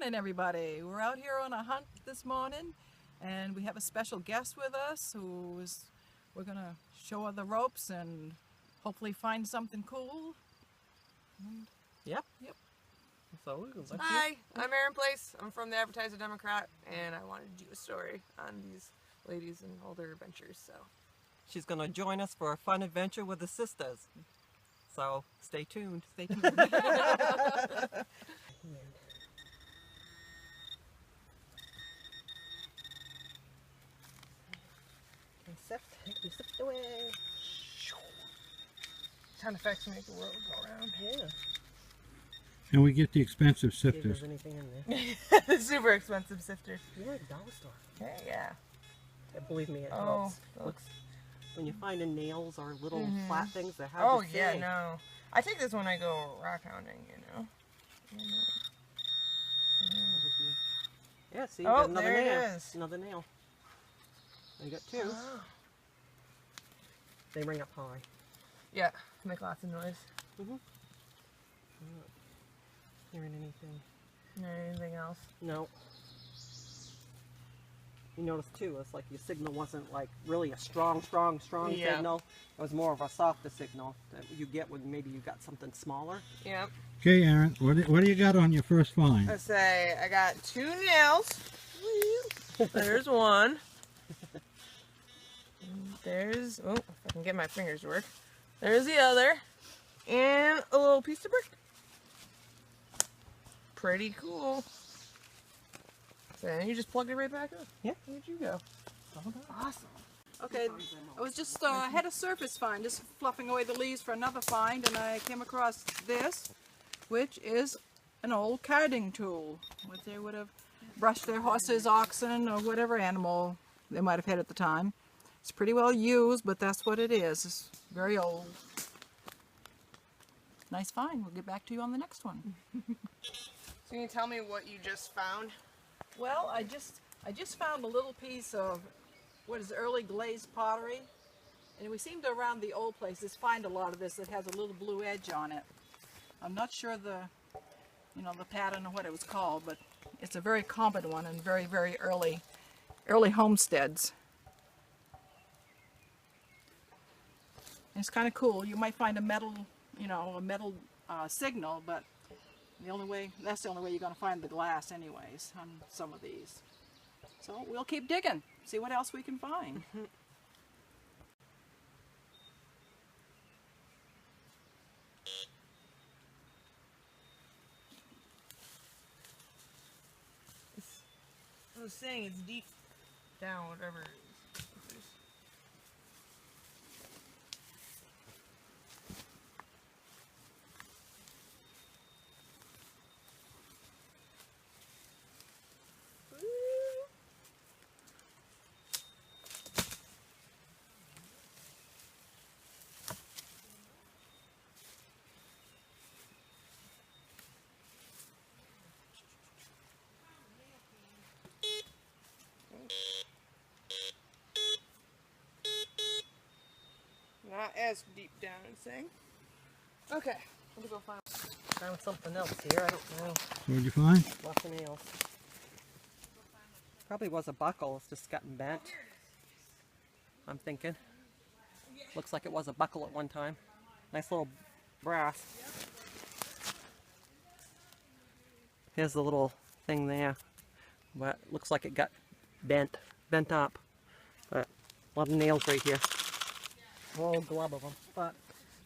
morning, everybody. We're out here on a hunt this morning, and we have a special guest with us we're gonna show her the ropes and hopefully find something cool. Yep. So Hi, I'm Erin Place. I'm from the Advertiser Democrat, and I wanted to do a story on these ladies and all their adventures. So she's going to join us for a fun adventure with the sisters. So stay tuned. Stay tuned. Sift away. sound effects make the world go around. Yeah. And we get the expensive See if sifters. there's anything in there. The super expensive sifters. You're at a dollar store. Yeah. Believe me, it Oh, helps. Looks, when you find nails or little flat things that have Oh to yeah, see. no. I take this when I go rock hounding, you know. Yeah, see, Oh, another there it nail. is. Another nail. You got two. Oh. They ring up high. Yeah, make lots of noise. Hearing anything? Anything else? No. You notice too, it's like your signal wasn't like really a strong Yeah. signal. It was more of a softer signal that you get when maybe you got something smaller. Yep. Okay, Erin, what do you got on your first find? Let's say I got 2 nails. There's one. There's, oh, if I can get my fingers to work. There's the other. And a little piece of brick. Pretty cool. So you just plugged it right back up. Yeah. Where'd you go? Awesome. Okay, I was just had a surface find, just fluffing away the leaves for another find, and I came across this, which is an old carding tool, which they would have brushed their horses, oxen, or whatever animal they might have had at the time. It's pretty well used, but that's what it is. It's very old. Nice find. We'll get back to you on the next one. So can you tell me what you just found? Well, I just found a little piece of what is early glazed pottery, and we seem to around the old places find a lot of this that has a little blue edge on it. I'm not sure the pattern or what it was called, but it's a very common one in very early homesteads. And it's kind of cool. You might find a metal signal, but that's the only way you're going to find the glass anyways on some of these. So we'll keep digging, see what else we can find. I was saying it's deep down, whatever it is. Not as deep down, it's saying. Okay, let me go find. Found something else here, I don't know. What'd you find? Lots of nails. Probably was a buckle, it's just gotten bent. I'm thinking. Looks like it was a buckle at one time. Nice little brass. Here's the little thing there. But looks like it got bent up. But a lot of nails right here. A whole glob of them. But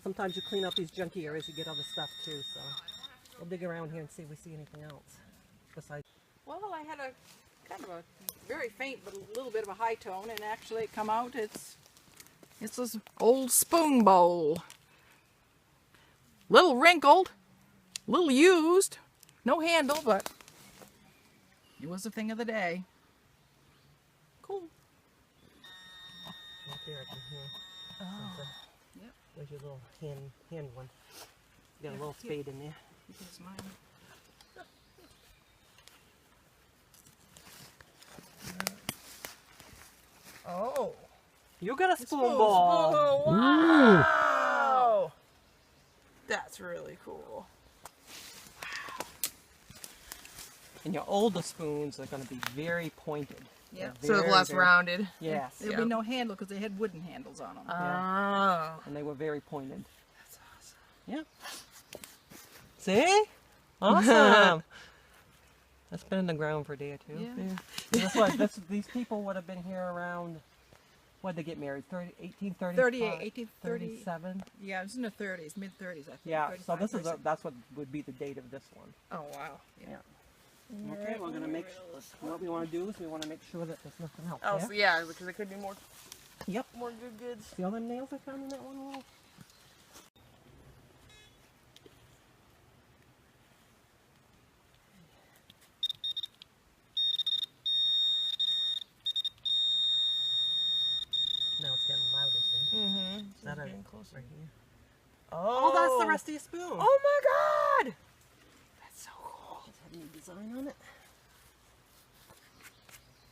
sometimes you clean up these junky areas, you get other stuff too. So we'll dig around here and see if we see anything else. Besides. Well, I had a kind of a very faint but a little bit of a high tone, and actually it come out, it's this old spoon bowl. Little wrinkled, little used, no handle, but it was the thing of the day. Cool. Right there, I can hear something. Yep. There's your little hand one. You got a little spade in there. Here's mine. Oh. You got a spoon Oh, ball. wow. That's really cool. And your older spoons are going to be very pointed. Yeah. So it's less rounded. Yes. There'll be no handle because they had wooden handles on them. Oh. And they were very pointed. That's awesome. Yeah. See? Awesome. That's been in the ground for a day or two. Yeah. These people would have been here around, when did they get married? 1835? 38, 37? Yeah, it was in the 30s, mid-30s, I think. Yeah, so 35, this is 37. that's what would be the date of this one. Oh, wow. Yeah. Okay, we're going to make, what we want to do is we want to make sure that there's nothing else Oh, there. so yeah, because it could be more Yep. good goods. See all them nails I found in that one little? Now it's getting louder, see? Mm-hmm. Is that getting right closer. here? Oh, that's the rest of your spoon. Oh my god! That's so cool. Does it have any design on it?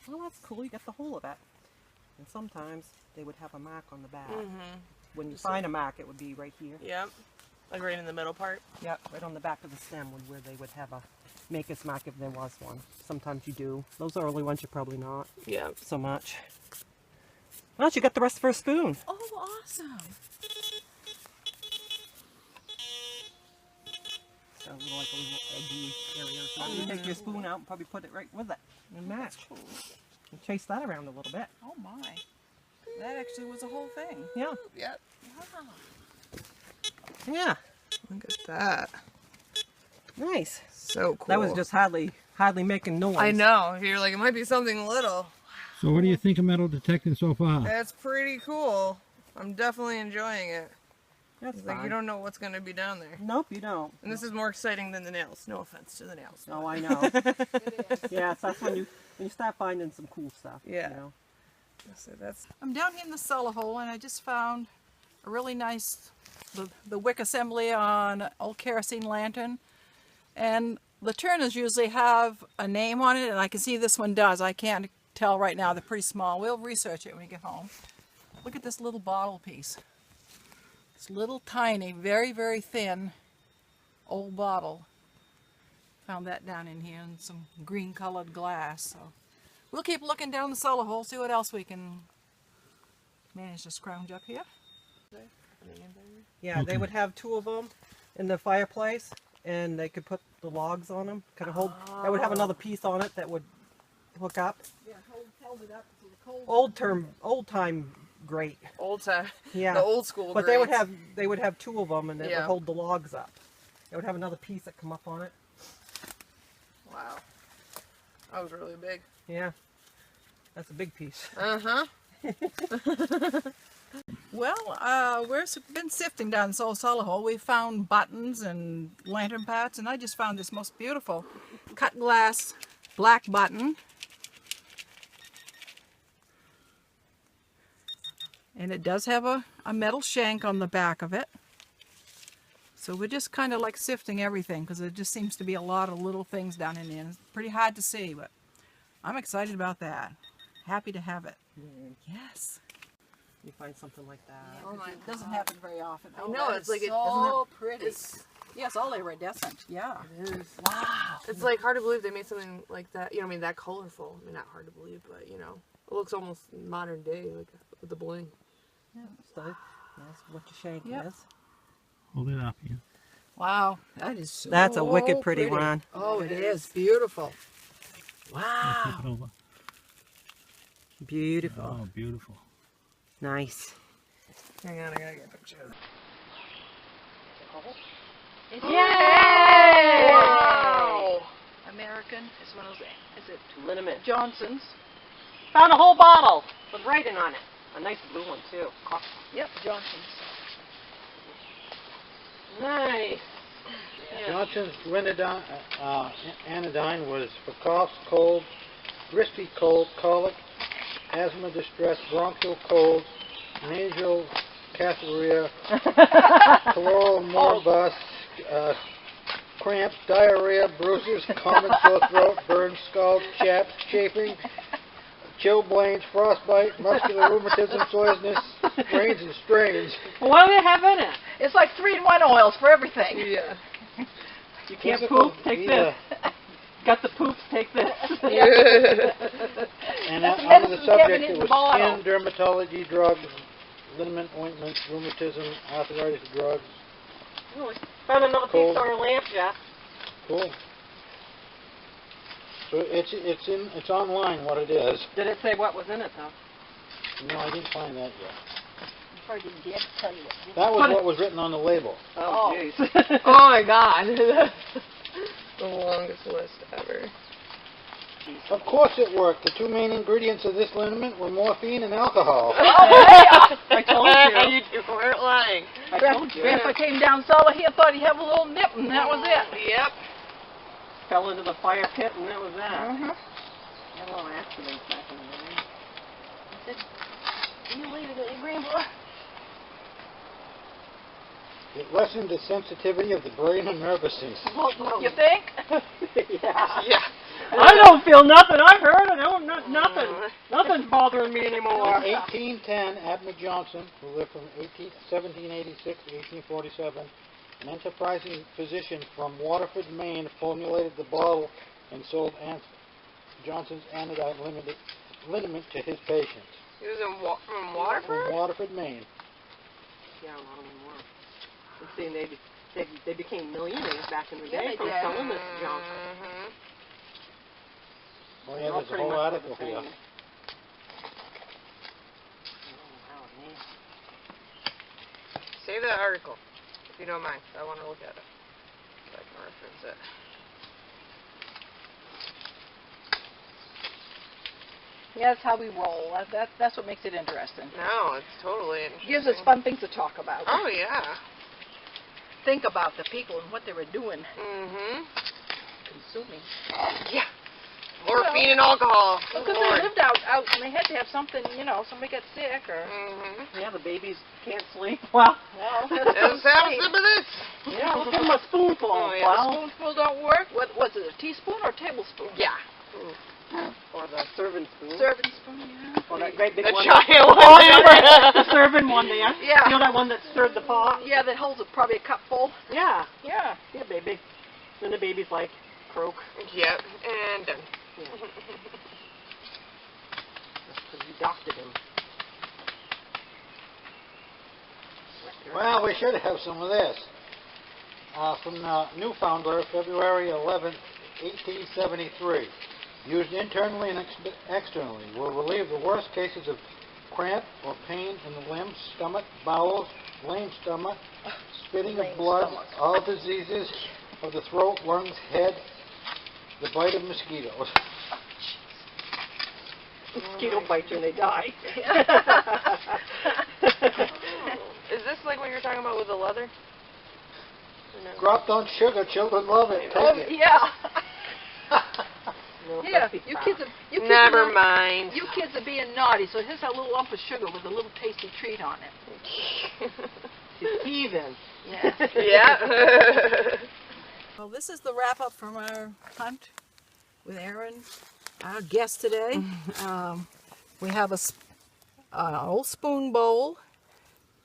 Well, that's cool. You got the whole of it. And sometimes they would have a mark on the back. Mm-hmm. When you find a mark, it would be right here. Yep. Like right in the middle part. Yep, right on the back of the stem where they would have a maker's mark if there was one. Sometimes you do. Those early ones, you're probably not Yeah. so much. Well, you got the rest of her spoon. Oh, awesome. So like a little eggy area or something. You take your spoon out and probably put it right with it and match. And chase that around a little bit. Oh, my. That actually was a whole thing. Yeah. Yep. Wow. Yeah. Look at that. Nice. So cool. That was just hardly making noise. I know. You're like, it might be something little. So what do you think of metal detecting so far? That's pretty cool. I'm definitely enjoying it. That's It's like fine. you don't know what's going to be down there. Nope, you don't. And this is more exciting than the nails. No offense to the nails. Oh, I know. Yes, that's when you start finding some cool stuff. Yeah. You know? So that's I'm down here in the cellar hole, and I just found a really nice, the wick assembly on an old kerosene lantern. And the turners usually have a name on it, and I can see this one does. I can't tell right now. They're pretty small. We'll research it when we get home. Look at this little bottle piece. It's little tiny, very, very thin old bottle. Found that down in here in some green colored glass. So we'll keep looking down the cellar hole, see what else we can manage to scrounge up here. Yeah, they would have two of them in the fireplace, and they could put the logs on them. Kind of hold. That would have another piece on it that would hook up. Yeah, hold it up so the cold. Old time grate. old time. Yeah. The old school. But grades. they would have two of them, and they would Yeah. hold the logs up. They would have another piece that come up on it. Wow. That was really big. Yeah, that's a big piece. Uh-huh. Well, we've been sifting down this old cellar hole. We found buttons and lantern pads, and I just found this most beautiful cut glass black button. And it does have a metal shank on the back of it. So we're just kind of like sifting everything because there just seems to be a lot of little things down in there. It's pretty hard to see, but I'm excited about that. Happy to have it. Yes. You find something like that. Oh my It doesn't happen very often. I know, it's like, so isn't pretty. Yes, all iridescent. Yeah. It is. Wow. It's like hard to believe they made something like that. You know, I mean, that colorful. I mean, not hard to believe, but you know, it looks almost modern day, like with the bling. Yeah, that's what your shank Yep. is. Hold it up here. Wow, that is so That's a wicked pretty one. Oh, it is beautiful. Flip Wow. it over. Beautiful. Oh, beautiful. Nice. Hang on, I gotta get a picture of it. Yay! Wow! American is one of those. Is it Liniment. Johnson's? Found a whole bottle with writing on it. A nice blue one too. Yep, Johnson's. Nice. Johnson's anodyne was for coughs, cold, crispy cold, colic, asthma distress, bronchial cold, nasal catheteria, chloral morbus, cramps, diarrhea, bruises, common sore throat, burns, scalds, chaps, chafing, chilblains, frostbite, muscular rheumatism, soreness, sprains and strains. What do they have in it? It's like 3-in-1 oils for everything. Yeah. You can't Physical, poop. Take yeah. this. got the poops, take this. And under the subject, it was skin, dermatology, drugs, liniment, ointments, rheumatism, arthritis, drugs. Really? Found another piece on our lamp, Jeff. Cool. So it's online what it is. Did it say what was in it though? No, I didn't find that yet. You probably didn't dare to tell you what. That was what was written on the label. Oh, jeez. Oh my god. The longest list ever. Of course it worked. The two main ingredients of this liniment were morphine and alcohol. I told you. You weren't lying. I told you. Grandpa came down cellar here, thought he'd have a little nip, and that was it. Yep. Fell into the fire pit, and that was that. Uh-huh. Had a little accident back in the day. I said, you leave it at your grandpa. It lessened the sensitivity of the brain and nervous system. Well, you think? Yeah. Yeah. I don't feel nothing. I've heard it. Nothing. Nothing's bothering me anymore. In 1810, Abner Johnson, who lived from 1786 to 1847, an enterprising physician from Waterford, Maine, formulated the bottle and sold Johnson's anodyne liniment to his patients. He was from Waterford? From Waterford, Maine. Yeah, a lot of them were. Let's see, they became millionaires back in the Yeah, day they from did. selling this Johnson. Mm-hmm. Oh They're yeah, all there's a pretty whole much article the same. here. Oh, wow, man. Save that article, if you don't mind. I want to look at it. So I can reference it. Yeah, that's how we roll. That's what makes it interesting. No, it's totally interesting. Gives us fun things to talk about. Oh, yeah. Think about the people and what they were doing, Mm-hmm. consuming. Yeah. Morphine and alcohol. Because they lived out, and they had to have something, somebody got sick or... Mm-hmm. Yeah, the babies can't sleep. Well, Let's have some of this. yeah, we'll give them a spoonful. Oh, yeah. Well, Spoonful don't work. What was it, a teaspoon or a tablespoon? Yeah. or the serving spoon. Serving spoon, yeah. Or that great big The one. giant Oh, one. the serving one there. Yeah. You know that one that stirred the pot? Yeah, that holds probably a cup full. Yeah. Yeah. Yeah, baby. Then the baby's like, croak. Yep. And done. Yeah. Because you doctored him. Well, we should have some of this. From Newfoundland, February 11, 1873. Used internally and externally. Will relieve the worst cases of cramp or pain in the limbs, stomach, bowels, lame stomach, spitting of blood, all diseases of the throat, lungs, head, the bite of mosquitoes. Mosquito bite you and they die. Is this like what you're talking about with the leather? No. Dropped on sugar, children love it. Take it. Yeah. No, Yeah. that's You the kids are Never mind. You kids are being naughty, so here's a little lump of sugar with a little tasty treat on it. She's heathen. Yeah. Yeah. Well, this is the wrap up from our hunt with Erin, our guest today. We have an old spoon bowl.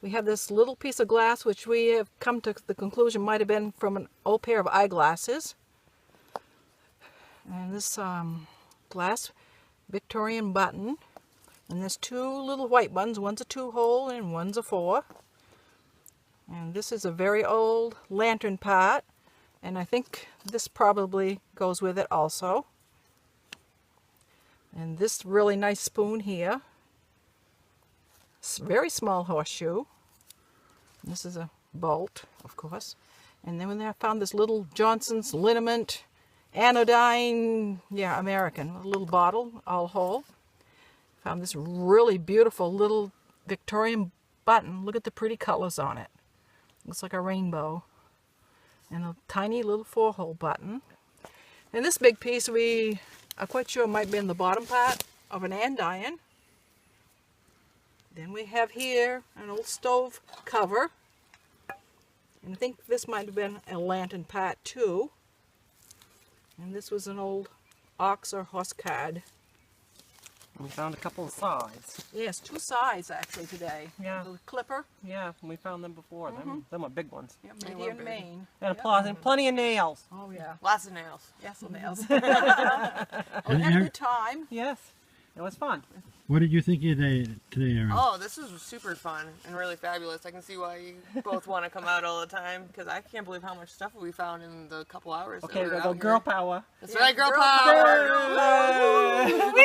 We have this little piece of glass, which we have come to the conclusion might have been from an old pair of eyeglasses. And this glass Victorian button. And there's two little white ones. One's a 2-hole and one's a 4. And this is a very old lantern pot. And I think this probably goes with it also. And this really nice spoon here. Very small horseshoe. This is a bolt, of course. And then when I found this little Johnson's liniment anodyne, yeah, American, a little bottle, all whole. Found this really beautiful little Victorian button. Look at the pretty colors on it. Looks like a rainbow. And a tiny little 4-hole button. And this big piece we are quite sure might be in the bottom part of an andiron. Then we have here an old stove cover. And I think this might have been a lantern pot too. And this was an old ox or horse card. We found a couple of sides. Yes, 2 sides actually today. Yeah. The clipper, Yeah, we found them before. Them are big ones. yeah, They maybe were in big. Maine. And Yep. plenty of nails. Oh yeah, Lots of nails. yes, the nails. And We had a Erin, good time. Yes, it was fun. what did you think of your day today, Erin? Oh, this was super fun and really fabulous. I can see why you both want to come out all the time because I can't believe how much stuff we found in the couple hours. that Okay, we we were gotta go out girl here. power. That's Yeah, right, girl, girl power. Yay! Whee!